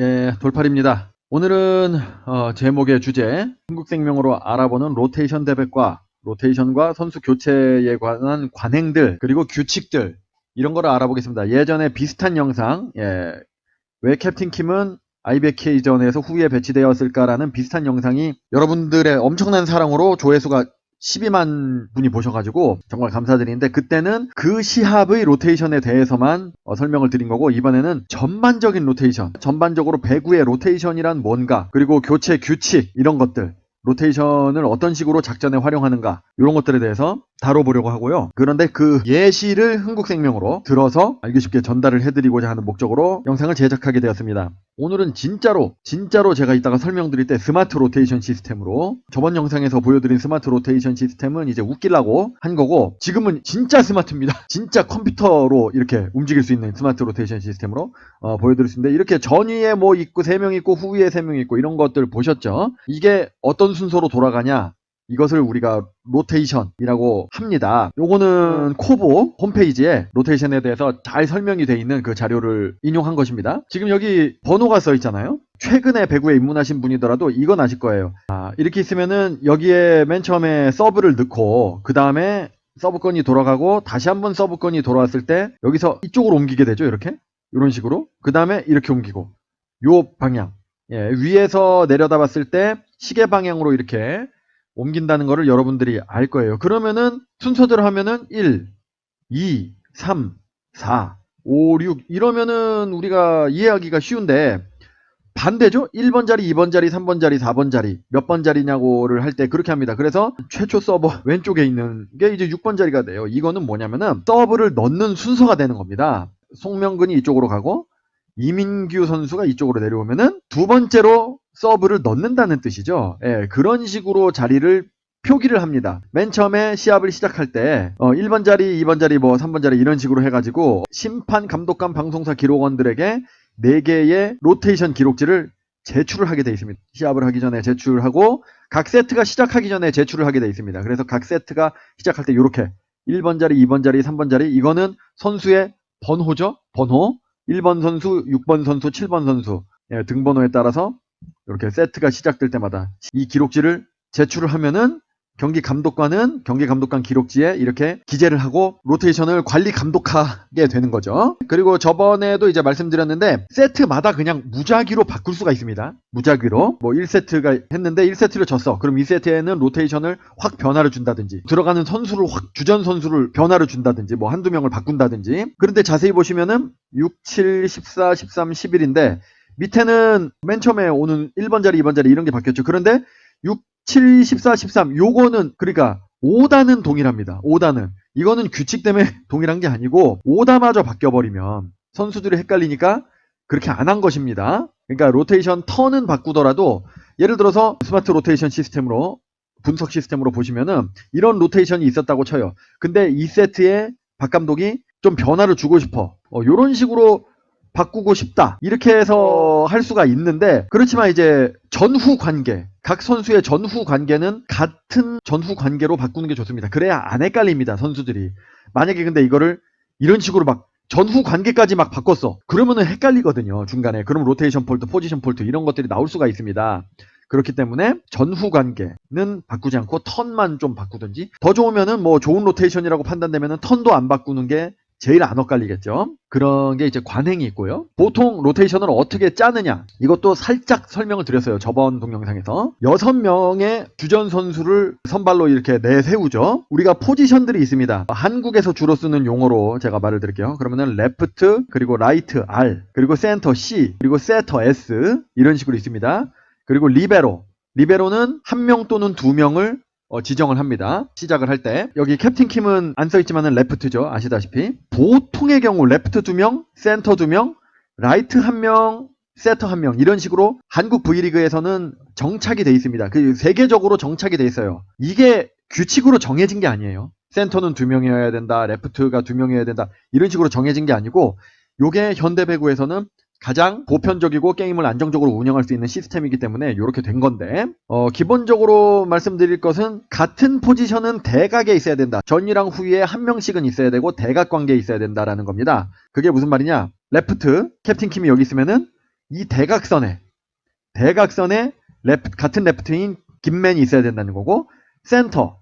예, 돌팔입니다. 오늘은 제목의 주제, 흥국생명으로 알아보는 로테이션 대백과 로테이션과 선수 교체에 관한 관행들 그리고 규칙들 이런 거를 알아보겠습니다. 예전에 비슷한 영상, 왜 캡틴 킴은 IBK전에서 후위에 배치되었을까라는 비슷한 영상이 여러분들의 엄청난 사랑으로 조회수가 12만 분이 보셔가지고 정말 감사드리는데, 그때는 그 시합의 로테이션에 대해서만 설명을 드린 거고, 이번에는 전반적인 로테이션, 전반적으로 배구의 로테이션이란 뭔가, 그리고 교체 규칙 이런 것들, 로테이션을 어떤 식으로 작전에 활용하는가, 이런 것들에 대해서 다뤄보려고 하고요. 그런데 그 예시를 흥국생명으로 들어서 알기 쉽게 전달을 해드리고자 하는 목적으로 영상을 제작하게 되었습니다. 오늘은 진짜로 제가 이따가 설명드릴 때 스마트 로테이션 시스템으로, 저번 영상에서 보여드린 스마트 로테이션 시스템은 이제 웃기려고 한 거고, 지금은 진짜 스마트입니다. 진짜 컴퓨터로 이렇게 움직일 수 있는 스마트 로테이션 시스템으로 보여드릴 수 있는데, 이렇게 전위에 뭐 있고 3명 있고 후위에 3명 있고 이런 것들 보셨죠? 이게 어떤 순서로 돌아가냐, 이것을 우리가 로테이션이라고 합니다. 요거는 코보 홈페이지에 로테이션에 대해서 잘 설명이 되어 있는 그 자료를 인용한 것입니다. 지금 여기 번호가 써 있잖아요. 최근에 배구에 입문하신 분이더라도 이건 아실 거예요. 이렇게 있으면은 여기에 맨 처음에 서브를 넣고, 그 다음에 서브건이 돌아가고 다시 한번 서브건이 돌아왔을 때 여기서 이쪽으로 옮기게 되죠. 이렇게 이런 식으로. 그 다음에 이렇게 옮기고, 요 방향, 위에서 내려다 봤을 때 시계 방향으로 이렇게 옮긴다는 거를 여러분들이 알 거예요. 그러면은 순서대로 하면은 1, 2, 3, 4, 5, 6 이러면은 우리가 이해하기가 쉬운데, 반대죠? 1번 자리, 2번 자리, 3번 자리, 4번 자리, 몇 번 자리냐고를 할 때 그렇게 합니다. 그래서 최초 서버 왼쪽에 있는 게 이제 6번 자리가 돼요. 이거는 뭐냐면은 서브를 넣는 순서가 되는 겁니다. 송명근이 이쪽으로 가고 이민규 선수가 이쪽으로 내려오면은 두 번째로 서브를 넣는다는 뜻이죠. 그런 식으로 자리를 표기를 합니다. 맨 처음에 시합을 시작할 때 1번 자리, 2번 자리, 뭐 3번 자리 이런 식으로 해가지고 심판, 감독관, 방송사 기록원들에게 4개의 로테이션 기록지를 제출을 하게 되어 있습니다. 시합을 하기 전에 제출하고 각 세트가 시작하기 전에 제출을 하게 되어 있습니다. 그래서 각 세트가 시작할 때 이렇게 1번 자리, 2번 자리, 3번 자리, 이거는 선수의 번호죠. 번호. 1번 선수, 6번 선수, 7번 선수 등번호에 따라서 이렇게 세트가 시작될 때마다 이 기록지를 제출을 하면은 경기 감독관은 경기 감독관 기록지에 이렇게 기재를 하고 로테이션을 관리 감독하게 되는 거죠. 그리고 저번에도 이제 말씀드렸는데, 세트마다 그냥 무작위로 바꿀 수가 있습니다. 무작위로 뭐 1세트가 했는데 1세트를 졌어. 그럼 2세트에는 로테이션을 확 변화를 준다든지, 들어가는 선수를 확, 주전 선수를 변화를 준다든지, 뭐 한두 명을 바꾼다든지. 그런데 자세히 보시면은 6, 7, 14, 13, 11인데 밑에는 맨 처음에 오는 1번 자리, 2번 자리 이런 게 바뀌었죠. 그런데 6, 7, 14, 13 요거는 그러니까 5단은 동일합니다. 5단은. 이거는 규칙 때문에 동일한 게 아니고 5다마저 바뀌어버리면 선수들이 헷갈리니까 그렇게 안 한 것입니다. 그러니까 로테이션 턴은 바꾸더라도, 예를 들어서 스마트 로테이션 시스템으로, 분석 시스템으로 보시면은 이런 로테이션이 있었다고 쳐요. 근데 2세트에 박 감독이 좀 변화를 주고 싶어. 요런 식으로 바꾸고 싶다. 이렇게 해서 할 수가 있는데, 그렇지만 이제 전후 관계, 각 선수의 전후 관계는 같은 전후 관계로 바꾸는 게 좋습니다. 그래야 안 헷갈립니다, 선수들이. 만약에 근데 이거를 이런 식으로 막 전후 관계까지 막 바꿨어. 그러면은 헷갈리거든요, 중간에. 그럼 로테이션 폴트, 포지션 폴트 이런 것들이 나올 수가 있습니다. 그렇기 때문에 전후 관계는 바꾸지 않고 턴만 좀 바꾸든지, 더 좋으면은 뭐 좋은 로테이션이라고 판단되면은 턴도 안 바꾸는 게 제일 안 엇갈리겠죠. 그런 게 이제 관행이 있고요. 보통 로테이션을 어떻게 짜느냐, 이것도 살짝 설명을 드렸어요, 저번 동영상에서. 6명의 주전 선수를 선발로 이렇게 내세우죠. 우리가 포지션들이 있습니다. 한국에서 주로 쓰는 용어로 제가 말을 드릴게요. 그러면은 레프트, 그리고 라이트 R, 그리고 센터 C, 그리고 세터 S 이런 식으로 있습니다. 그리고 리베로, 리베로는 1명 또는 2명을 지정을 합니다. 시작을 할 때. 여기 캡틴 킴은 안 써있지만은 레프트죠. 아시다시피. 보통의 경우 레프트 2명, 센터 2명, 라이트 1명, 세터 1명 이런 식으로 한국 V리그에서는 정착이 돼 있습니다. 그 세계적으로 정착이 돼 있어요. 이게 규칙으로 정해진 게 아니에요. 센터는 2명이어야 된다, 레프트가 2명이어야 된다 이런 식으로 정해진 게 아니고, 요게 현대 배구에서는 가장 보편적이고 게임을 안정적으로 운영할 수 있는 시스템이기 때문에 이렇게 된 건데, 기본적으로 말씀드릴 것은 같은 포지션은 대각에 있어야 된다. 전이랑 후위에 1명씩은 있어야 되고 대각 관계에 있어야 된다라는 겁니다. 그게 무슨 말이냐, 레프트 캡틴 킴이 여기 있으면은 이 대각선에 같은 레프트인 김맨이 있어야 된다는 거고, 센터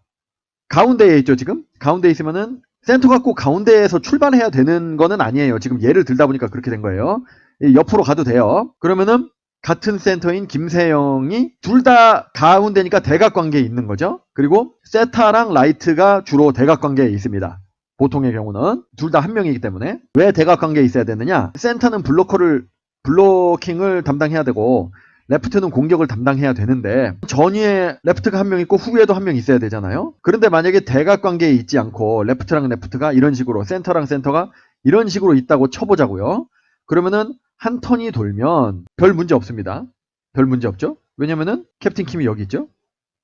가운데에 있죠. 지금 가운데에 있으면은 센터가 꼭 가운데에서 출발해야 되는 거는 아니에요. 지금 예를 들다 보니까 그렇게 된 거예요. 옆으로 가도 돼요. 그러면은 같은 센터인 김세영이 둘 다 가운데니까 대각관계에 있는 거죠. 그리고 세타랑 라이트가 주로 대각관계에 있습니다. 보통의 경우는 둘 다 한 명이기 때문에. 왜 대각관계에 있어야 되느냐? 센터는 블로킹을 담당해야 되고 레프트는 공격을 담당해야 되는데 전위에 레프트가 한 명 있고 후위에도 한 명 있어야 되잖아요. 그런데 만약에 대각관계에 있지 않고 레프트랑 레프트가 이런 식으로, 센터랑 센터가 이런 식으로 있다고 쳐보자고요. 그러면은 한 턴이 돌면 별 문제 없습니다. 별 문제 없죠? 왜냐면은 캡틴 킴이 여기 있죠?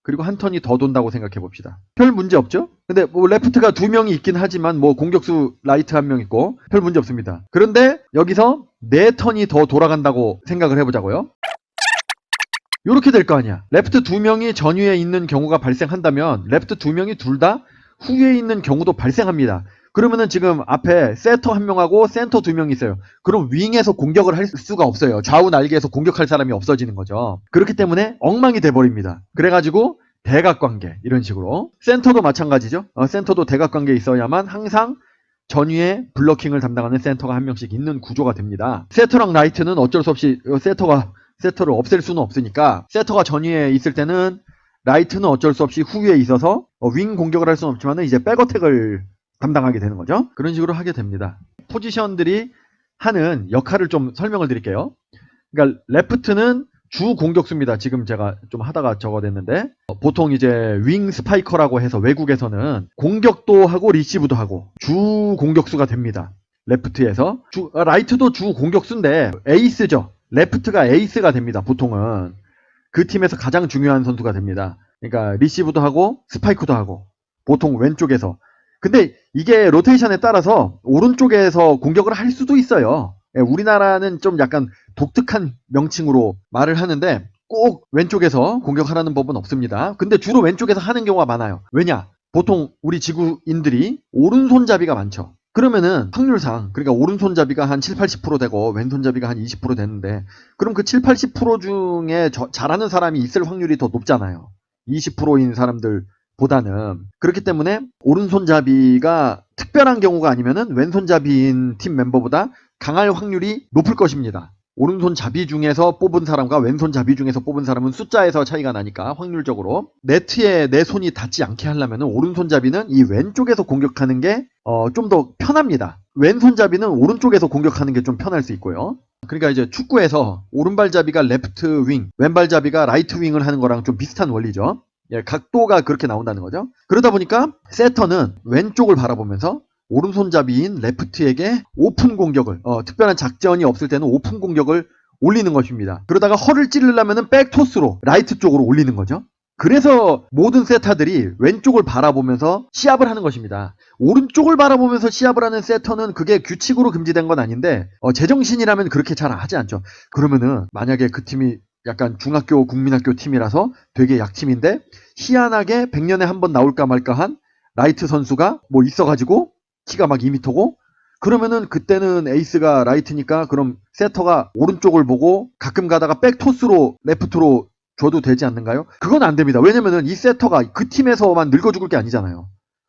그리고 한 턴이 더 돈다고 생각해 봅시다. 별 문제 없죠? 근데 뭐 레프트가 두 명이 있긴 하지만 뭐 공격수 라이트 한 명 있고 별 문제 없습니다. 그런데 여기서 네 턴이 더 돌아간다고 생각을 해보자고요. 요렇게 될 거 아니야. 레프트 두 명이 전위에 있는 경우가 발생한다면 레프트 두 명이 둘 다 후위에 있는 경우도 발생합니다. 그러면은 지금 앞에 세터 한 명하고 센터 두 명이 있어요. 그럼 윙에서 공격을 할 수가 없어요. 좌우 날개에서 공격할 사람이 없어지는 거죠. 그렇기 때문에 엉망이 돼버립니다. 그래가지고 대각관계 이런 식으로. 센터도 마찬가지죠. 센터도 대각관계에 있어야만 항상 전위에 블러킹을 담당하는 센터가 한 명씩 있는 구조가 됩니다. 세터랑 라이트는 어쩔 수 없이 세터를 없앨 수는 없으니까 세터가 전위에 있을 때는 라이트는 어쩔 수 없이 후위에 있어서 윙 공격을 할 수는 없지만 이제 백어택을 담당하게 되는 거죠. 그런 식으로 하게 됩니다. 포지션들이 하는 역할을 좀 설명을 드릴게요. 그러니까 레프트는 주 공격수입니다. 지금 제가 좀 하다가 적어냈는데 보통 이제 윙 스파이커라고 해서 외국에서는 공격도 하고 리시브도 하고 주 공격수가 됩니다. 레프트에서 라이트도 주 공격수인데 에이스죠. 레프트가 에이스가 됩니다. 보통은 그 팀에서 가장 중요한 선수가 됩니다. 그러니까 리시브도 하고 스파이크도 하고 보통 왼쪽에서. 근데 이게 로테이션에 따라서 오른쪽에서 공격을 할 수도 있어요. 우리나라는 좀 약간 독특한 명칭으로 말을 하는데 꼭 왼쪽에서 공격하라는 법은 없습니다. 근데 주로 왼쪽에서 하는 경우가 많아요. 왜냐? 보통 우리 지구인들이 오른손잡이가 많죠. 그러면은 확률상 그러니까 오른손잡이가 한 7, 80% 되고 왼손잡이가 한 20% 되는데 그럼 그 7, 80% 중에 잘하는 사람이 있을 확률이 더 높잖아요. 20%인 사람들보다는. 그렇기 때문에 오른손잡이가 특별한 경우가 아니면은 왼손잡이인 팀 멤버보다 강할 확률이 높을 것입니다. 오른손잡이 중에서 뽑은 사람과 왼손잡이 중에서 뽑은 사람은 숫자에서 차이가 나니까 확률적으로 네트에 내 손이 닿지 않게 하려면 오른손잡이는 이 왼쪽에서 공격하는 게 좀 더 편합니다. 왼손잡이는 오른쪽에서 공격하는 게 좀 편할 수 있고요. 그러니까 이제 축구에서 오른발잡이가 레프트 윙, 왼발잡이가 라이트 윙을 하는 거랑 좀 비슷한 원리죠. 예, 각도가 그렇게 나온다는 거죠. 그러다 보니까 세터는 왼쪽을 바라보면서 오른손잡이인 레프트에게 오픈 공격을 특별한 작전이 없을 때는 오픈 공격을 올리는 것입니다. 그러다가 허를 찌르려면 백토스로 라이트 쪽으로 올리는 거죠. 그래서 모든 세타들이 왼쪽을 바라보면서 시합을 하는 것입니다. 오른쪽을 바라보면서 시합을 하는 세터는 그게 규칙으로 금지된 건 아닌데 제정신이라면 그렇게 잘 하지 않죠. 그러면은 만약에 그 팀이 약간 중학교 국민학교 팀이라서 되게 약팀인데 희한하게 100년에 한 번 나올까 말까한 라이트 선수가 뭐 있어가지고 키가 막 2m고 그러면은 그때는 에이스가 라이트니까 그럼 세터가 오른쪽을 보고 가끔 가다가 백토스로 레프트로 줘도 되지 않는가요? 그건 안 됩니다. 왜냐면은 이 세터가 그 팀에서만 늙어 죽을 게 아니잖아요.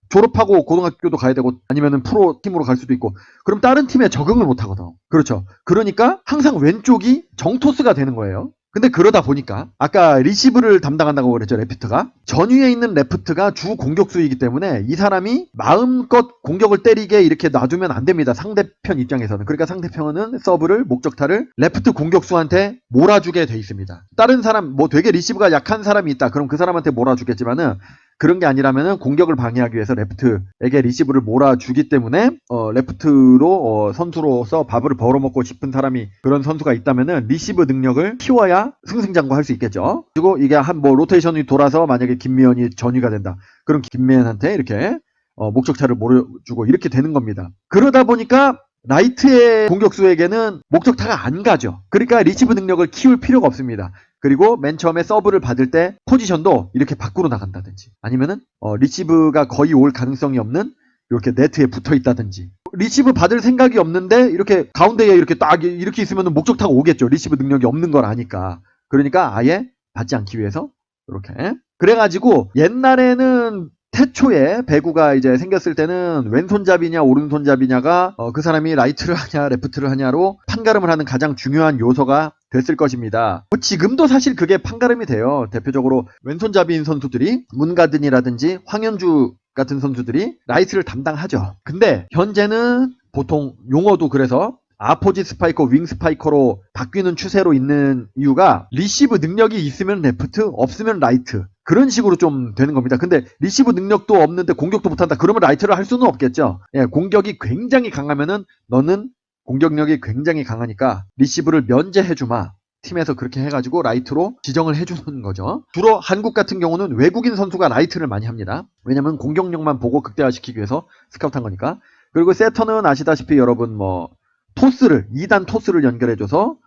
졸업하고 고등학교도 가야 되고 아니면은 프로 팀으로 갈 수도 있고 그럼 다른 팀에 적응을 못 하거든. 그렇죠. 그러니까 항상 왼쪽이 정토스가 되는 거예요. 근데 그러다 보니까 아까 리시브를 담당한다고 그랬죠. 레프트가 전위에 있는 레프트가 주 공격수이기 때문에 이 사람이 마음껏 공격을 때리게 이렇게 놔두면 안 됩니다. 상대편 입장에서는. 그러니까 상대편은 서브를 목적타를 레프트 공격수한테 몰아주게 돼 있습니다. 다른 사람 뭐 되게 리시브가 약한 사람이 있다. 그럼 그 사람한테 몰아주겠지만은 그런 게 아니라면은 공격을 방해하기 위해서 레프트에게 리시브를 몰아주기 때문에 레프트로 선수로서 밥을 벌어먹고 싶은 사람이 그런 선수가 있다면은 리시브 능력을 키워야 승승장구할 수 있겠죠. 그리고 이게 한 뭐 로테이션이 돌아서 만약에 김미연이 전위가 된다. 그럼 김미연한테 이렇게 목적타를 몰아주고 이렇게 되는 겁니다. 그러다 보니까 라이트의 공격수에게는 목적타가 안 가죠. 그러니까 리시브 능력을 키울 필요가 없습니다. 그리고 맨 처음에 서브를 받을 때 포지션도 이렇게 밖으로 나간다든지 아니면은 리시브가 거의 올 가능성이 없는 이렇게 네트에 붙어 있다든지, 리시브 받을 생각이 없는데 이렇게 가운데에 이렇게 딱 이렇게 있으면 목적타가 오겠죠. 리시브 능력이 없는 걸 아니까. 그러니까 아예 받지 않기 위해서 이렇게. 그래가지고 옛날에는 태초에 배구가 이제 생겼을 때는 왼손잡이냐 오른손잡이냐가 그 사람이 라이트를 하냐 레프트를 하냐로 판가름을 하는 가장 중요한 요소가 됐을 것입니다. 지금도 사실 그게 판가름이 돼요. 대표적으로 왼손잡이인 선수들이 문가든이라든지 황현주 같은 선수들이 라이트를 담당하죠. 근데 현재는 보통 용어도 그래서 아포지 스파이커, 윙 스파이커로 바뀌는 추세로 있는 이유가 리시브 능력이 있으면 레프트, 없으면 라이트. 그런 식으로 좀 되는 겁니다. 근데 리시브 능력도 없는데 공격도 못한다. 그러면 라이트를 할 수는 없겠죠. 예, 공격이 굉장히 강하면은 너는 공격력이 굉장히 강하니까 리시브를 면제해주마. 팀에서 그렇게 해가지고 라이트로 지정을 해주는 거죠. 주로 한국 같은 경우는 외국인 선수가 라이트를 많이 합니다. 왜냐면 공격력만 보고 극대화시키기 위해서 스카우트한 거니까. 그리고 세터는 아시다시피 여러분 뭐 토스를 2단 토스를 연결해줘서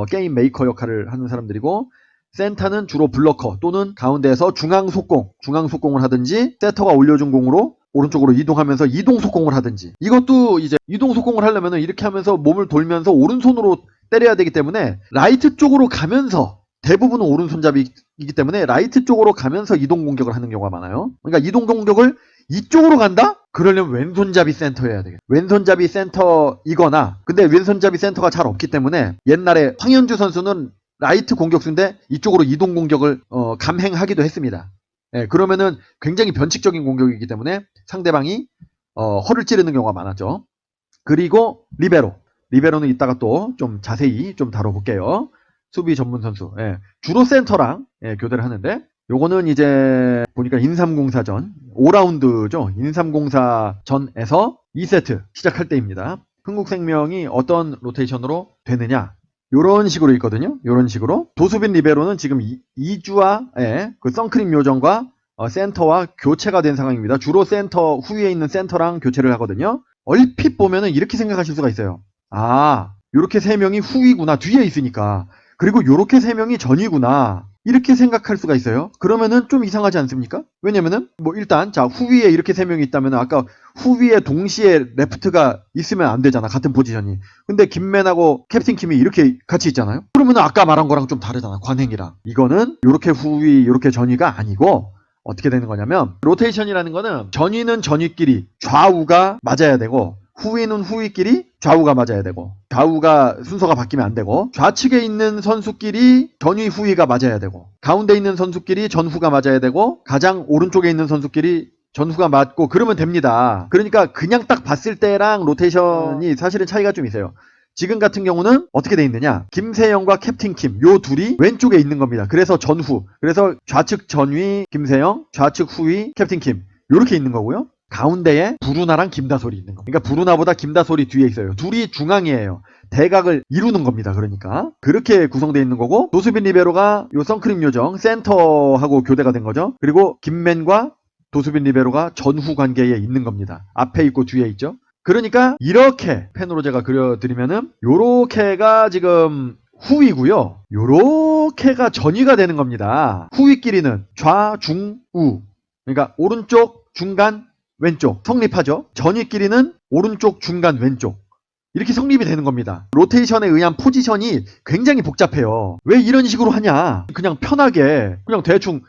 게임 메이커 역할을 하는 사람들이고, 센터는 주로 블러커 또는 가운데에서 중앙 속공을 하든지 세터가 올려준 공으로 오른쪽으로 이동하면서 이동 속공을 하든지, 이것도 이제 이동 속공을 하려면 이렇게 하면서 몸을 돌면서 오른손으로 때려야 되기 때문에 라이트 쪽으로 가면서, 대부분은 오른손잡이이기 때문에 라이트 쪽으로 가면서 이동 공격을 하는 경우가 많아요. 그러니까 이동 공격을 이쪽으로 간다? 그러려면 왼손잡이 센터여야 되겠다. 왼손잡이 센터이거나, 근데 왼손잡이 센터가 잘 없기 때문에 옛날에 황현주 선수는 라이트 공격수인데 이쪽으로 이동 공격을 감행하기도 했습니다. 예, 그러면은 굉장히 변칙적인 공격이기 때문에 상대방이 허를 찌르는 경우가 많았죠. 그리고 리베로는 이따가 또 좀 자세히 좀 다뤄볼게요. 수비 전문 선수. 예, 주로 센터랑 교대를 하는데, 요거는 이제 보니까 인삼공사전 5라운드죠. 인삼공사전에서 2세트 시작할 때입니다. 흥국생명이 어떤 로테이션으로 되느냐, 요런 식으로 있거든요. 요런 식으로. 도수빈 리베로는 지금 2주와 그 선크림 요정과 센터와 교체가 된 상황입니다. 주로 센터 후위에 있는 센터랑 교체를 하거든요. 얼핏 보면은 이렇게 생각하실 수가 있어요. 아, 요렇게 3명이 후위구나. 뒤에 있으니까. 그리고 요렇게 3명이 전위구나. 이렇게 생각할 수가 있어요. 그러면은 좀 이상하지 않습니까? 왜냐면은 뭐 일단 자, 후위에 이렇게 3명이 있다면 아까 후위에 동시에 레프트가 있으면 안 되잖아. 같은 포지션이. 근데 김맨하고 캡틴 킴이 이렇게 같이 있잖아요. 그러면은 아까 말한 거랑 좀 다르잖아. 관행이랑. 이거는 요렇게 후위 요렇게 전위가 아니고 어떻게 되는 거냐면, 로테이션이라는 거는 전위는 전위끼리 좌우가 맞아야 되고, 후위는 후위끼리 좌우가 맞아야 되고, 좌우가 순서가 바뀌면 안 되고, 좌측에 있는 선수끼리 전위 후위가 맞아야 되고, 가운데 있는 선수끼리 전후가 맞아야 되고, 가장 오른쪽에 있는 선수끼리 전후가 맞고, 그러면 됩니다. 그러니까 그냥 딱 봤을 때랑 로테이션이 사실은 차이가 좀 있어요. 지금 같은 경우는 어떻게 돼 있느냐, 김세영과 캡틴 킴, 요 둘이 왼쪽에 있는 겁니다. 그래서 전후, 그래서 좌측 전위 김세영, 좌측 후위 캡틴 킴, 요렇게 있는 거고요. 가운데에 부르나랑 김다솔이 있는 겁니다. 그러니까 부르나보다 김다솔이 뒤에 있어요. 둘이 중앙이에요. 대각을 이루는 겁니다. 그러니까 그렇게 구성되어 있는 거고, 도수빈 리베로가 요 선크림 요정 센터하고 교대가 된 거죠. 그리고 김맨과 도수빈 리베로가 전후 관계에 있는 겁니다. 앞에 있고 뒤에 있죠. 그러니까 이렇게 펜으로 제가 그려드리면은 요렇게가 지금 후위고요. 요렇게가 전위가 되는 겁니다. 후위끼리는 좌, 중, 우. 그러니까 오른쪽, 중간, 왼쪽 성립하죠. 전위끼리는 오른쪽, 중간, 왼쪽. 이렇게 성립이 되는 겁니다. 로테이션에 의한 포지션이 굉장히 복잡해요. 왜 이런 식으로 하냐? 그냥 편하게, 그냥 대충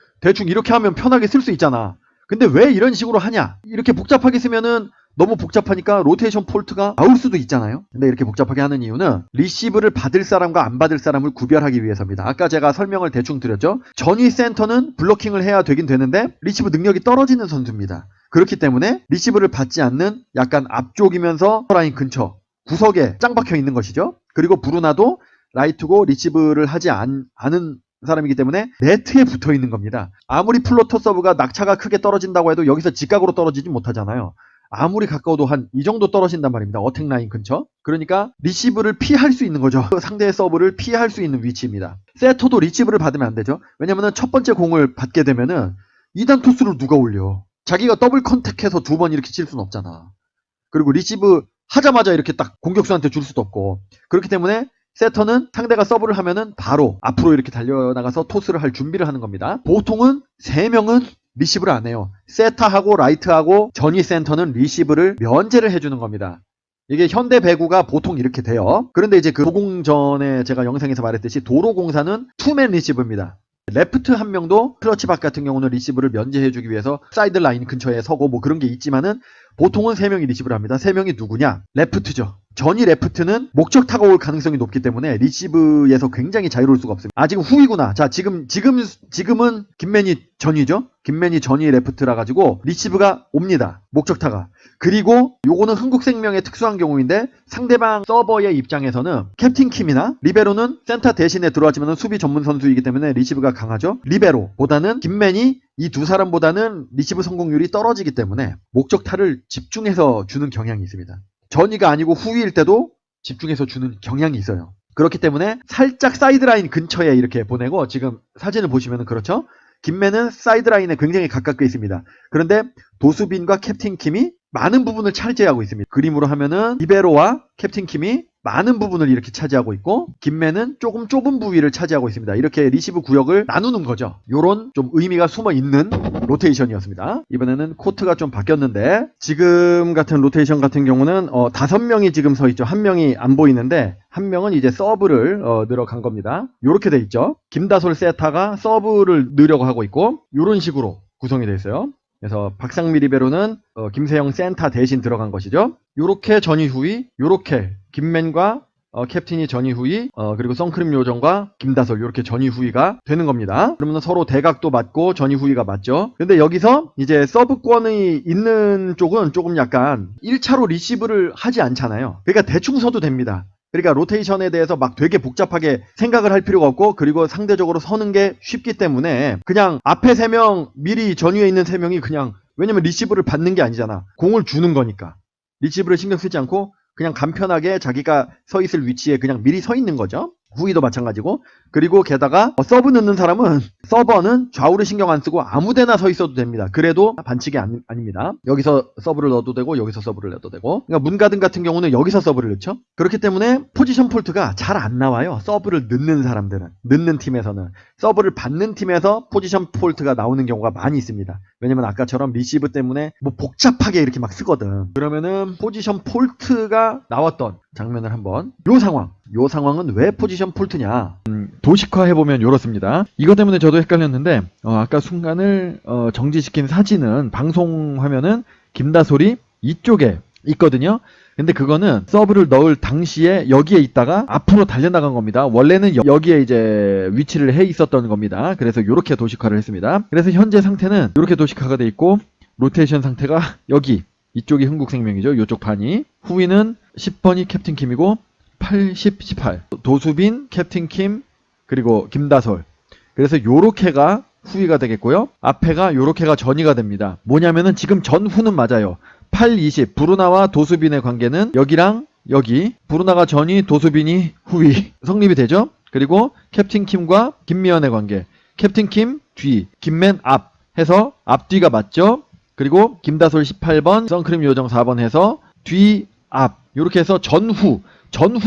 이렇게 하면 편하게 쓸 수 있잖아. 근데 왜 이런 식으로 하냐? 이렇게 복잡하게 쓰면은 너무 복잡하니까 로테이션 폴트가 나올 수도 있잖아요. 근데 이렇게 복잡하게 하는 이유는 리시브를 받을 사람과 안 받을 사람을 구별하기 위해서입니다. 아까 제가 설명을 대충 드렸죠. 전위 센터는 블로킹을 해야 되긴 되는데 리시브 능력이 떨어지는 선수입니다. 그렇기 때문에 리시브를 받지 않는 약간 앞쪽이면서 라인 근처 구석에 짱 박혀 있는 것이죠. 그리고 브루나도 라이트고 리시브를 하지 않은 사람이기 때문에 네트에 붙어 있는 겁니다. 아무리 플로터 서브가 낙차가 크게 떨어진다고 해도 여기서 직각으로 떨어지지 못하잖아요. 아무리 가까워도 한 이 정도 떨어진단 말입니다. 어택 라인 근처. 그러니까 리시브를 피할 수 있는 거죠. 상대의 서브를 피할 수 있는 위치입니다. 세터도 리시브를 받으면 안 되죠. 왜냐면은 첫 번째 공을 받게 되면은 2단 토스를 누가 올려. 자기가 더블 컨택해서 2번 이렇게 칠 수는 없잖아. 그리고 리시브 하자마자 이렇게 딱 공격수한테 줄 수도 없고. 그렇기 때문에 세터는 상대가 서브를 하면은 바로 앞으로 이렇게 달려나가서 토스를 할 준비를 하는 겁니다. 보통은 3명은 리시브를 안 해요. 세타하고 라이트하고 전위 센터는 리시브를 면제를 해주는 겁니다. 이게 현대 배구가 보통 이렇게 돼요. 그런데 이제 그 도공전에 제가 영상에서 말했듯이 도로공사는 투맨 리시브입니다. 레프트 한 명도 클러치박 같은 경우는 리시브를 면제해주기 위해서 사이드 라인 근처에 서고 뭐 그런 게 있지만은 보통은 3명이 리시브를 합니다. 3명이 누구냐? 레프트죠. 전위 레프트는 목적타가 올 가능성이 높기 때문에 리시브에서 굉장히 자유로울 수가 없습니다. 아, 지금 후위구나. 자, 지금은 김맨이 전위죠? 김맨이 전위 레프트라 가지고 리시브가 옵니다. 목적타가. 그리고 요거는 흥국생명의 특수한 경우인데 상대방 서버의 입장에서는 캡틴 킴이나 리베로는 센터 대신에 들어왔지만 수비 전문 선수이기 때문에 리시브가 강하죠. 리베로보다는 김맨이 이 두 사람보다는 리시브 성공률이 떨어지기 때문에 목적타를 집중해서 주는 경향이 있습니다. 전위가 아니고 후위일 때도 집중해서 주는 경향이 있어요. 그렇기 때문에 살짝 사이드라인 근처에 이렇게 보내고 지금 사진을 보시면 그렇죠. 김맨은 사이드라인에 굉장히 가깝게 있습니다. 그런데 도수빈과 캡틴 킴이 많은 부분을 차지하고 있습니다. 그림으로 하면은 리베로와 캡틴 킴이 많은 부분을 이렇게 차지하고 있고 김맨은 조금 좁은 부위를 차지하고 있습니다. 이렇게 리시브 구역을 나누는 거죠. 요런 좀 의미가 숨어 있는 로테이션이었습니다. 이번에는 코트가 좀 바뀌었는데 지금 같은 로테이션 같은 경우는 5명이 지금 서 있죠. 1명이 안 보이는데 1명은 이제 서브를 늘어간 겁니다. 요렇게 돼 있죠. 김다솔 세타가 서브를 넣으려고 하고 있고 요런 식으로 구성이 되어 있어요. 그래서 박상미 리베로는 김세영 센터 대신 들어간 것이죠. 요렇게 전위 후위, 요렇게 김맨과 캡틴이 전위 후위, 그리고 선크림 요정과 김다솔 요렇게 전위 후위가 되는 겁니다. 그러면 서로 대각도 맞고 전위 후위가 맞죠. 근데 여기서 이제 서브권이 있는 쪽은 조금 약간 1차로 리시브를 하지 않잖아요. 그러니까 대충 서도 됩니다. 그러니까 로테이션에 대해서 막 되게 복잡하게 생각을 할 필요가 없고 그리고 상대적으로 서는 게 쉽기 때문에 그냥 앞에 3명 미리 전위에 있는 3명이 그냥 왜냐면 리시브를 받는 게 아니잖아. 공을 주는 거니까. 리시브를 신경 쓰지 않고 그냥 간편하게 자기가 서 있을 위치에 그냥 미리 서 있는 거죠. 후위도 마찬가지고 그리고 게다가 서브 넣는 사람은 서버는 좌우를 신경 안 쓰고 아무데나 서 있어도 됩니다. 그래도 반칙이 아닙니다. 여기서 서브를 넣어도 되고 여기서 서브를 넣어도 되고 그러니까 문가든 같은 경우는 여기서 서브를 넣죠. 그렇기 때문에 포지션 폴트가 잘 안 나와요. 서브를 넣는 사람들은 넣는 팀에서는 서브를 받는 팀에서 포지션 폴트가 나오는 경우가 많이 있습니다. 왜냐면 아까처럼 리시브 때문에 뭐 복잡하게 이렇게 막 쓰거든. 그러면은 포지션 폴트가 나왔던 장면을 한번 요 상황은 왜 포지션 폴트냐 도식화해보면 요렇습니다. 이것 때문에 저도 헷갈렸는데 아까 순간을 정지시킨 사진은 방송 화면은 김다솔이 이쪽에 있거든요. 근데 그거는 서브를 넣을 당시에 여기에 있다가 앞으로 달려나간 겁니다. 원래는 여기에 이제 위치를 해 있었던 겁니다. 그래서 요렇게 도식화를 했습니다. 그래서 현재 상태는 요렇게 도식화가 돼 있고 로테이션 상태가 여기 이쪽이 흥국생명이죠. 요쪽 판이 후위는 10번이 캡틴 킴이고 80, 18 도수빈, 캡틴 킴 그리고 김다솔 그래서 요렇게가 후위가 되겠고요. 앞에가 요렇게가 전위가 됩니다. 뭐냐면은 지금 전후는 맞아요. 8, 20 브루나와 도수빈의 관계는 여기랑 여기 브루나가 전위 도수빈이 후위 성립이 되죠. 그리고 캡틴 킴과 김미연의 관계 캡틴 킴 뒤 김맨 앞 해서 앞뒤가 맞죠. 그리고 김다솔 18번 선크림 요정 4번 해서 뒤 앞 이렇게 해서 전후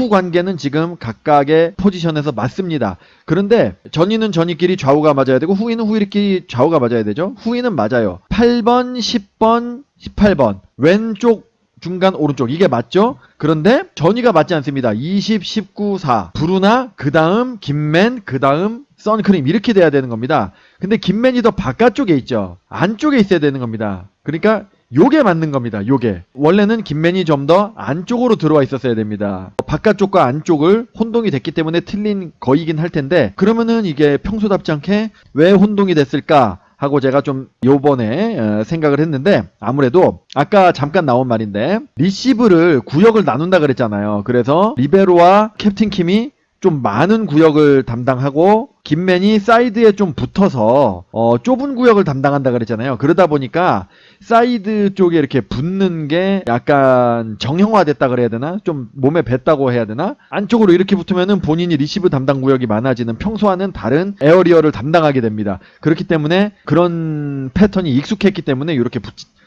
관계는 지금 각각의 포지션에서 맞습니다. 그런데 전위는 전위끼리 좌우가 맞아야 되고 후위는 후위끼리 좌우가 맞아야 되죠. 후위는 맞아요. 8번, 10번, 18번 왼쪽 중간 오른쪽 이게 맞죠? 그런데 전위가 맞지 않습니다. 20, 19, 4 브루나 그 다음 김맨 그 다음 선크림 이렇게 돼야 되는 겁니다. 근데 김맨이 더 바깥쪽에 있죠. 안쪽에 있어야 되는 겁니다. 그러니까 요게 맞는 겁니다. 요게 원래는 김맨이 좀 더 안쪽으로 들어와 있었어야 됩니다. 바깥쪽과 안쪽을 혼동이 됐기 때문에 틀린 거이긴 할 텐데 그러면은 이게 평소답지 않게 왜 혼동이 됐을까 하고 제가 좀 요번에 생각을 했는데 아무래도 아까 잠깐 나온 말인데 리시브를 구역을 나눈다 그랬잖아요. 그래서 리베로와 캡틴 킴이 좀 많은 구역을 담당하고 김맨이 사이드에 좀 붙어서 좁은 구역을 담당한다 그랬잖아요. 그러다 보니까 사이드 쪽에 이렇게 붙는 게 약간 정형화됐다 그래야 되나? 좀 몸에 뱄다고 해야 되나? 안쪽으로 이렇게 붙으면은 본인이 리시브 담당 구역이 많아지는 평소와는 다른 에어리어를 담당하게 됩니다. 그렇기 때문에 그런 패턴이 익숙했기 때문에 이렇게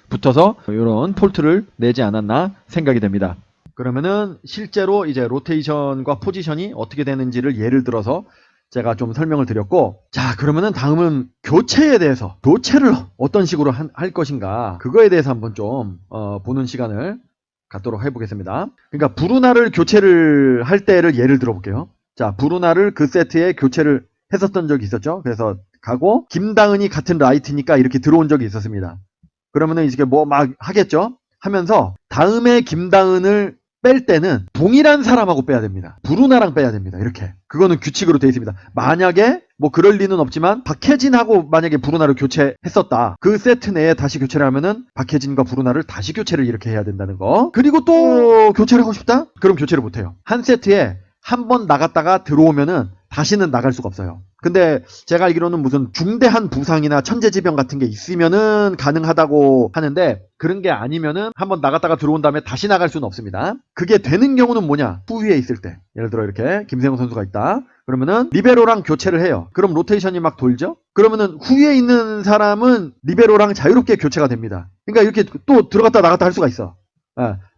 붙어서 이런 폴트를 내지 않았나 생각이 됩니다. 그러면은 실제로 이제 로테이션과 포지션이 어떻게 되는지를 예를 들어서 제가 좀 설명을 드렸고, 자, 그러면은 다음은 교체에 대해서, 교체를 어떤 식으로 할 것인가, 그거에 대해서 한번 좀 보는 시간을 갖도록 해보겠습니다. 그러니까 브루나를 교체를 할 때를 예를 들어볼게요. 자, 브루나를 그 세트에 교체를 했었던 적이 있었죠. 그래서 가고 김다은이 같은 라이트니까 이렇게 들어온 적이 있었습니다. 그러면은 이제 뭐 막 하겠죠. 하면서 다음에 김다은을 뺄 때는 동일한 사람하고 빼야 됩니다. 브루나랑 빼야 됩니다. 이렇게. 그거는 규칙으로 되어 있습니다. 만약에 뭐 그럴 리는 없지만 박혜진하고 만약에 브루나를 교체했었다. 그 세트 내에 다시 교체를 하면은 박혜진과 브루나를 다시 교체를 이렇게 해야 된다는 거. 그리고 또 교체를 하고 싶다? 그럼 교체를 못 해요. 한 세트에 한 번 나갔다가 들어오면은 다시는 나갈 수가 없어요. 근데 제가 알기로는 무슨 중대한 부상이나 천재지병 같은 게 있으면은 가능하다고 하는데, 그런 게 아니면은 한번 나갔다가 들어온 다음에 다시 나갈 수는 없습니다. 그게 되는 경우는 뭐냐? 후위에 있을 때. 예를 들어 이렇게 김세용 선수가 있다. 그러면은 리베로랑 교체를 해요. 그럼 로테이션이 막 돌죠? 그러면은 후위에 있는 사람은 리베로랑 자유롭게 교체가 됩니다. 그러니까 이렇게 또 들어갔다 나갔다 할 수가 있어.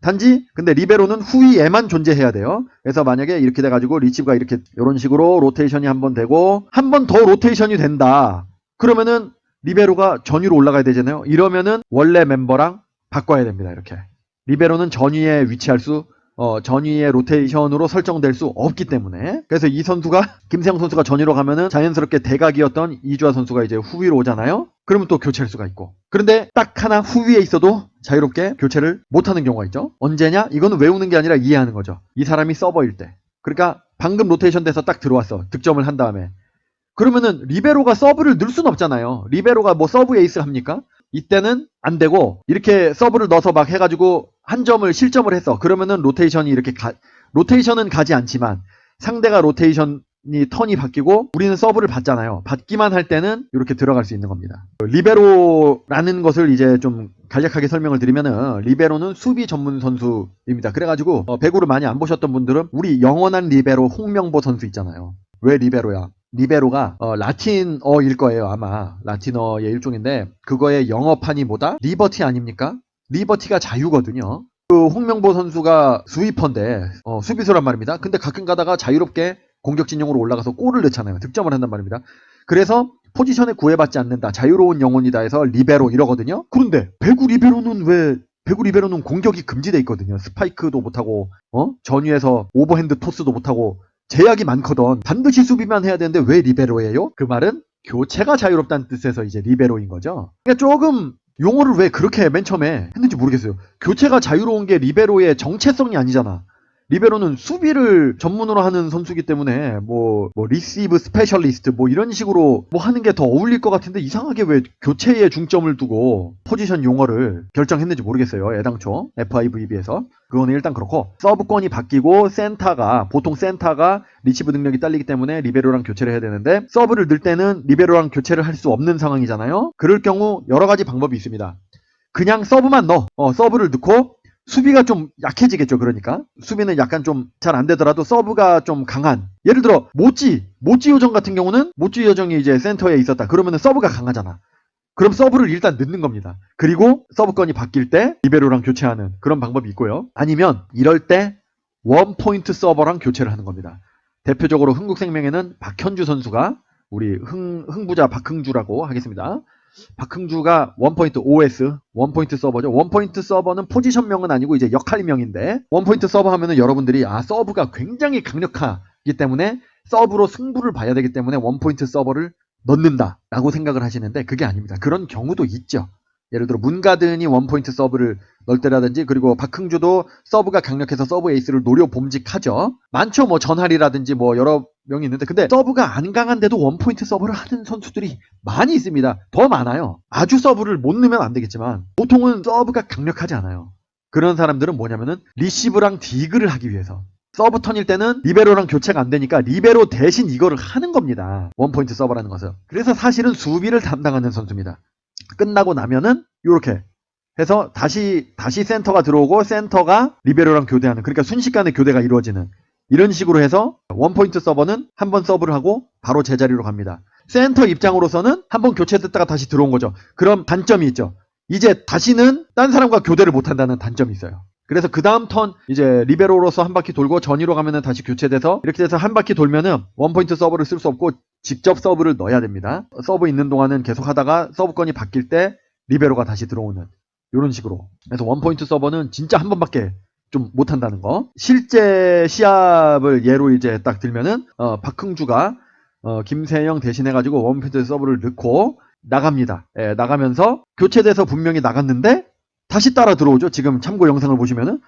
단지 근데 리베로는 후위에만 존재해야 돼요. 그래서 만약에 이렇게 돼가지고 리치브가 이렇게 이런 식으로 로테이션이 한번 되고 한 번 더 로테이션이 된다. 그러면은 리베로가 전위로 올라가야 되잖아요. 이러면은 원래 멤버랑 바꿔야 됩니다. 이렇게 리베로는 전위에 위치할 수 전위의 로테이션으로 설정될 수 없기 때문에. 그래서 이 선수가 김세형 선수가 전위로 가면은 자연스럽게 대각이었던 이주하 선수가 이제 후위로 오잖아요. 그러면 또 교체할 수가 있고. 그런데 딱 하나 후위에 있어도 자유롭게 교체를 못하는 경우가 있죠. 언제냐? 이거는 외우는 게 아니라 이해하는 거죠. 이 사람이 서버일 때. 그러니까 방금 로테이션 돼서 딱 들어왔어. 득점을 한 다음에. 그러면은 리베로가 서브를 넣을 수는 없잖아요. 리베로가 뭐 서브 에이스 합니까? 이때는 안 되고 이렇게 서브를 넣어서 막 해가지고 한 점을 실점을 했어. 그러면은 로테이션이 이렇게 로테이션은 가지 않지만 상대가 로테이션이 턴이 바뀌고 우리는 서브를 받잖아요. 받기만 할 때는 이렇게 들어갈 수 있는 겁니다. 리베로라는 것을 이제 좀 간략하게 설명을 드리면은 리베로는 수비 전문 선수입니다. 그래가지고 배구를 많이 안 보셨던 분들은 우리 영원한 리베로 홍명보 선수 있잖아요. 왜 리베로야? 리베로가 라틴어일 거예요. 아마 라틴어의 일종인데 그거의 영어판이 뭐다? 리버티 아닙니까? 리버티가 자유거든요. 그 홍명보 선수가 스위퍼인데 수비수란 말입니다. 근데 가끔 가다가 자유롭게 공격 진영으로 올라가서 골을 넣잖아요. 득점을 한단 말입니다. 그래서 포지션에 구애받지 않는다. 자유로운 영혼이다 해서 리베로 이러거든요. 그런데 배구 리베로는 공격이 금지돼 있거든요. 스파이크도 못하고 전위에서 오버핸드 토스도 못하고 제약이 많거든. 반드시 수비만 해야 되는데 왜 리베로예요? 그 말은 교체가 자유롭다는 뜻에서 이제 리베로인 거죠. 그러니까 조금 용어를 왜 그렇게 맨 처음에 했는지 모르겠어요. 교체가 자유로운 게 리베로의 정체성이 아니잖아. 리베로는 수비를 전문으로 하는 선수이기 때문에 리시브 스페셜리스트 이런 식으로 하는 게 더 어울릴 것 같은데 이상하게 왜 교체에 중점을 두고 포지션 용어를 결정했는지 모르겠어요. 애당초 FIVB에서. 그거는 일단 그렇고 서브권이 바뀌고 보통 센터가 리시브 능력이 딸리기 때문에 리베로랑 교체를 해야 되는데 서브를 넣을 때는 리베로랑 교체를 할 수 없는 상황이잖아요. 그럴 경우 여러 가지 방법이 있습니다. 그냥 서브만 넣어. 서브를 넣고 수비가 좀 약해지겠죠. 그러니까 수비는 약간 좀 잘 안 되더라도 서브가 좀 강한, 예를 들어 모찌 요정 같은 경우는 모찌 요정이 이제 센터에 있었다. 그러면은 서브가 강하잖아. 그럼 서브를 일단 넣는 겁니다. 그리고 서브권이 바뀔 때 리베로랑 교체하는 그런 방법이 있고요. 아니면 이럴 때 원포인트 서버랑 교체를 하는 겁니다. 대표적으로 흥국생명에는 박현주 선수가, 우리 흥부자 박흥주라고 하겠습니다. 박흥주가 원포인트 OS, 원포인트 서버죠. 원포인트 서버는 포지션명은 아니고 이제 역할명인데, 원포인트 서버 하면은 여러분들이 서브가 굉장히 강력하기 때문에 서브로 승부를 봐야 되기 때문에 원포인트 서버를 넣는다 라고 생각을 하시는데 그게 아닙니다. 그런 경우도 있죠. 예를 들어 문가든이 원포인트 서브를 넣을 때라든지, 그리고 박흥주도 서브가 강력해서 서브 에이스를 노려봄직하죠. 많죠. 전할이라든지 여러 명이 있는데, 근데 서브가 안 강한데도 원포인트 서브를 하는 선수들이 많이 있습니다. 더 많아요. 아주 서브를 못 넣으면 안 되겠지만 보통은 서브가 강력하지 않아요. 그런 사람들은 뭐냐면은 리시브랑 디그를 하기 위해서, 서브 턴일 때는 리베로랑 교체가 안 되니까 리베로 대신 이거를 하는 겁니다. 원포인트 서버라는 것은. 그래서 사실은 수비를 담당하는 선수입니다. 끝나고 나면은 이렇게 해서 다시 센터가 들어오고 센터가 리베로랑 교대하는, 그러니까 순식간에 교대가 이루어지는 이런 식으로 해서 원포인트 서버는 한번 서브를 하고 바로 제자리로 갑니다. 센터 입장으로서는 한번 교체됐다가 다시 들어온 거죠. 그럼 단점이 있죠. 이제 다시는 딴 사람과 교대를 못한다는 단점이 있어요. 그래서 그 다음 턴 이제 리베로로서 한 바퀴 돌고 전위로 가면은 다시 교체돼서 이렇게 돼서 한 바퀴 돌면은 원포인트 서브를 쓸 수 없고 직접 서브를 넣어야 됩니다. 서브 있는 동안은 계속 하다가 서브권이 바뀔 때 리베로가 다시 들어오는 이런 식으로. 그래서 원포인트 서버는 진짜 한 번밖에 좀 못한다는 거. 실제 시합을 예로 이제 딱 들면은 박흥주가 김세영 대신해가지고 원포인트 서브를 넣고 나갑니다. 예, 나가면서 교체돼서 분명히 나갔는데 다시 따라 들어오죠. 지금 참고 영상을 보시면은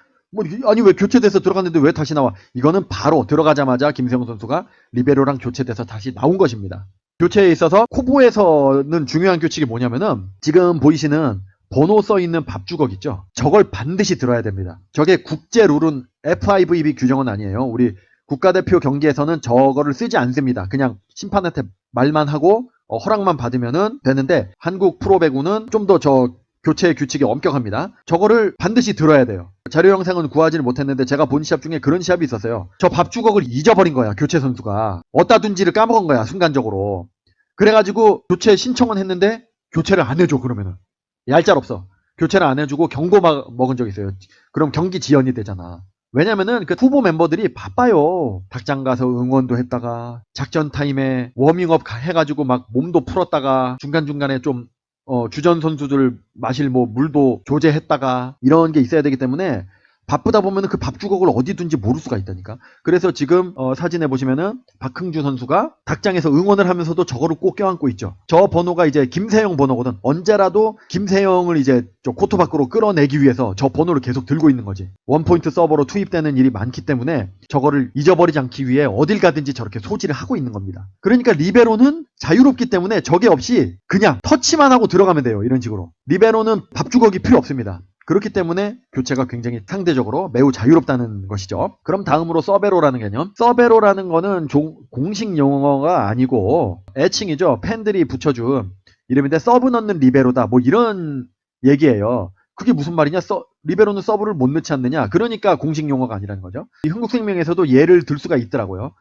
아니 왜 교체돼서 들어갔는데 왜 다시 나와? 이거는 바로 들어가자마자 김세영 선수가 리베로랑 교체돼서 다시 나온 것입니다. 교체에 있어서 코보에서는 중요한 규칙이 뭐냐면은 지금 보이시는 번호 써있는 밥주걱 있죠? 저걸 반드시 들어야 됩니다. 저게 국제 룰은 FIVB 규정은 아니에요. 우리 국가대표 경기에서는 저거를 쓰지 않습니다. 그냥 심판한테 말만 하고 허락만 받으면 되는데 한국 프로배구는 좀 더 저 교체 규칙이 엄격합니다. 저거를 반드시 들어야 돼요. 자료 영상은 구하지는 못했는데 제가 본 시합 중에 그런 시합이 있었어요. 저 밥주걱을 잊어버린 거야. 교체 선수가. 어디다 둔지를 까먹은 거야. 순간적으로. 그래가지고 교체 신청은 했는데 교체를 안 해줘. 그러면은 얄짤없어. 교체를 안 해주고 경고 먹은 적 있어요. 그럼 경기 지연이 되잖아. 왜냐면은 그 후보 멤버들이 바빠요. 닭장 가서 응원도 했다가 작전 타임에 워밍업 해가지고 막 몸도 풀었다가 중간중간에 좀 주전 선수들 마실 뭐 물도 조제했다가 이런 게 있어야 되기 때문에 바쁘다 보면은 그 밥주걱을 어디 둔지 모를 수가 있다니까. 그래서 지금 사진에 보시면은 박흥주 선수가 닭장에서 응원을 하면서도 저거를 꼭 껴안고 있죠. 저 번호가 이제 김세영 번호거든. 언제라도 김세영을 이제 저 코트 밖으로 끌어내기 위해서 저 번호를 계속 들고 있는 거지. 원포인트 서버로 투입되는 일이 많기 때문에 저거를 잊어버리지 않기 위해 어딜 가든지 저렇게 소지를 하고 있는 겁니다. 그러니까 리베로는 자유롭기 때문에 저게 없이 그냥 터치만 하고 들어가면 돼요. 이런 식으로. 리베로는 밥주걱이 필요 없습니다. 그렇기 때문에 교체가 굉장히 상대적으로 매우 자유롭다는 것이죠. 그럼 다음으로 서베로라는 개념. 서베로라는 거는 공식 용어가 아니고 애칭이죠. 팬들이 붙여준 이름인데 서브 넣는 리베로다. 뭐 이런 얘기예요. 그게 무슨 말이냐? 리베로는 서브를 못 넣지 않느냐? 그러니까 공식 용어가 아니라는 거죠. 이 흥국생명에서도 예를 들 수가 있더라고요.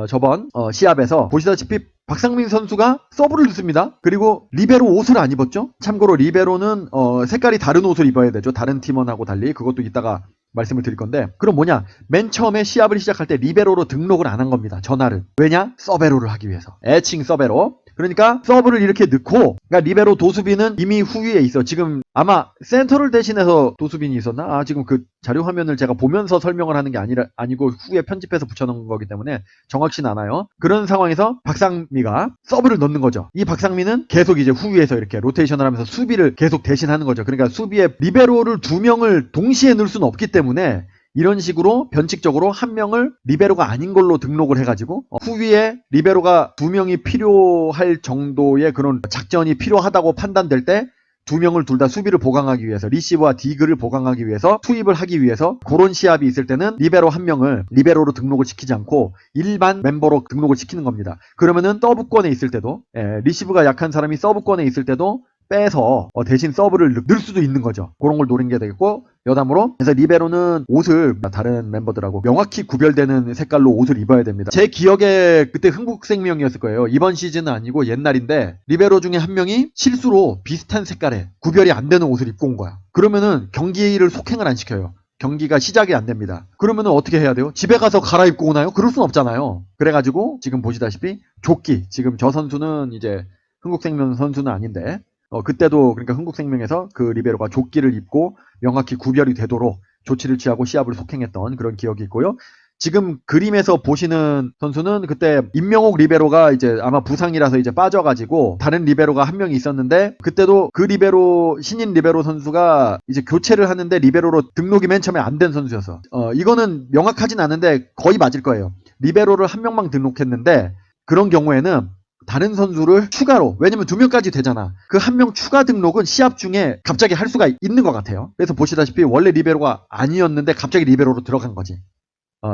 저번 시합에서 보시다시피 박상민 선수가 서브를 넣습니다. 그리고 리베로 옷을 안 입었죠. 참고로 리베로는 색깔이 다른 옷을 입어야 되죠. 다른 팀원하고 달리. 그것도 이따가 말씀을 드릴 건데, 그럼 뭐냐? 맨 처음에 시합을 시작할 때 리베로로 등록을 안 한 겁니다. 전화를. 왜냐? 서베로를 하기 위해서. 애칭 서베로. 그러니까 서브를 이렇게 넣고, 그러니까 리베로 도수빈은 이미 후위에 있어. 지금 아마 센터를 대신해서 도수빈이 있었나? 지금 그 자료 화면을 제가 보면서 설명을 하는 게 아니고 후에 편집해서 붙여놓은 거기 때문에 정확치는 않아요. 그런 상황에서 박상미가 서브를 넣는 거죠. 이 박상미는 계속 이제 후위에서 이렇게 로테이션을 하면서 수비를 계속 대신하는 거죠. 그러니까 수비에 리베로를 2명을 동시에 넣을 수는 없기 때문에 이런 식으로 변칙적으로 한 명을 리베로가 아닌 걸로 등록을 해가지고 후위에 리베로가 2명이 필요할 정도의 그런 작전이 필요하다고 판단될 때 2명을 둘 다 수비를 보강하기 위해서 리시브와 디그를 보강하기 위해서 투입을 하기 위해서 그런 시합이 있을 때는 리베로 한 명을 리베로로 등록을 시키지 않고 일반 멤버로 등록을 시키는 겁니다. 그러면은 서브권에 있을 때도 리시브가 약한 사람이 서브권에 있을 때도 빼서 대신 서브를 넣을 수도 있는 거죠. 그런 걸 노린 게 되겠고, 여담으로 그래서 리베로는 옷을 다른 멤버들하고 명확히 구별되는 색깔로 옷을 입어야 됩니다. 제 기억에 그때 흥국생명이었을 거예요. 이번 시즌은 아니고 옛날인데 리베로 중에 한 명이 실수로 비슷한 색깔에 구별이 안 되는 옷을 입고 온 거야. 그러면은 경기를 속행을 안 시켜요. 경기가 시작이 안 됩니다. 그러면은 어떻게 해야 돼요? 집에 가서 갈아입고 오나요? 그럴 순 없잖아요. 그래가지고 지금 보시다시피 조끼, 지금 저 선수는 이제 흥국생명 선수는 아닌데 그때도 그러니까 흥국생명에서 그 리베로가 조끼를 입고 명확히 구별이 되도록 조치를 취하고 시합을 속행했던 그런 기억이 있고요. 지금 그림에서 보시는 선수는 그때 임명옥 리베로가 이제 아마 부상이라서 이제 빠져가지고 다른 리베로가 한 명이 있었는데, 그때도 그 리베로, 신인 리베로 선수가 이제 교체를 하는데 리베로로 등록이 맨 처음에 안 된 선수였어. 이거는 명확하진 않은데 거의 맞을 거예요. 리베로를 한 명만 등록했는데 그런 경우에는 다른 선수를 추가로, 왜냐면 2명까지 되잖아. 그 한 명 추가 등록은 시합 중에 갑자기 할 수가 있는 것 같아요. 그래서 보시다시피 원래 리베로가 아니었는데 갑자기 리베로로 들어간 거지.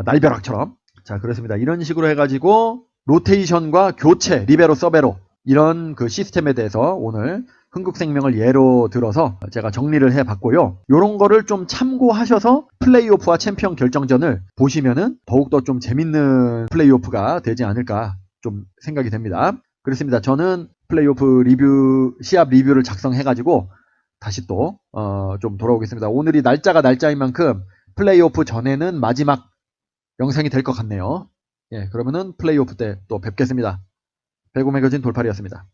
날벼락처럼. 자, 그렇습니다. 이런 식으로 해가지고 로테이션과 교체, 리베로, 서베로 이런 그 시스템에 대해서 오늘 흥국생명을 예로 들어서 제가 정리를 해봤고요. 이런 거를 좀 참고하셔서 플레이오프와 챔피언 결정전을 보시면은 더욱더 좀 재밌는 플레이오프가 되지 않을까 좀 생각이 됩니다. 그렇습니다. 저는 플레이오프 리뷰, 시합 리뷰를 작성해가지고 다시 또 좀 돌아오겠습니다. 오늘이 날짜가 날짜인 만큼 플레이오프 전에는 마지막 영상이 될 것 같네요. 예, 그러면은 플레이오프 때 또 뵙겠습니다. 배구 매거진 돌팔이었습니다.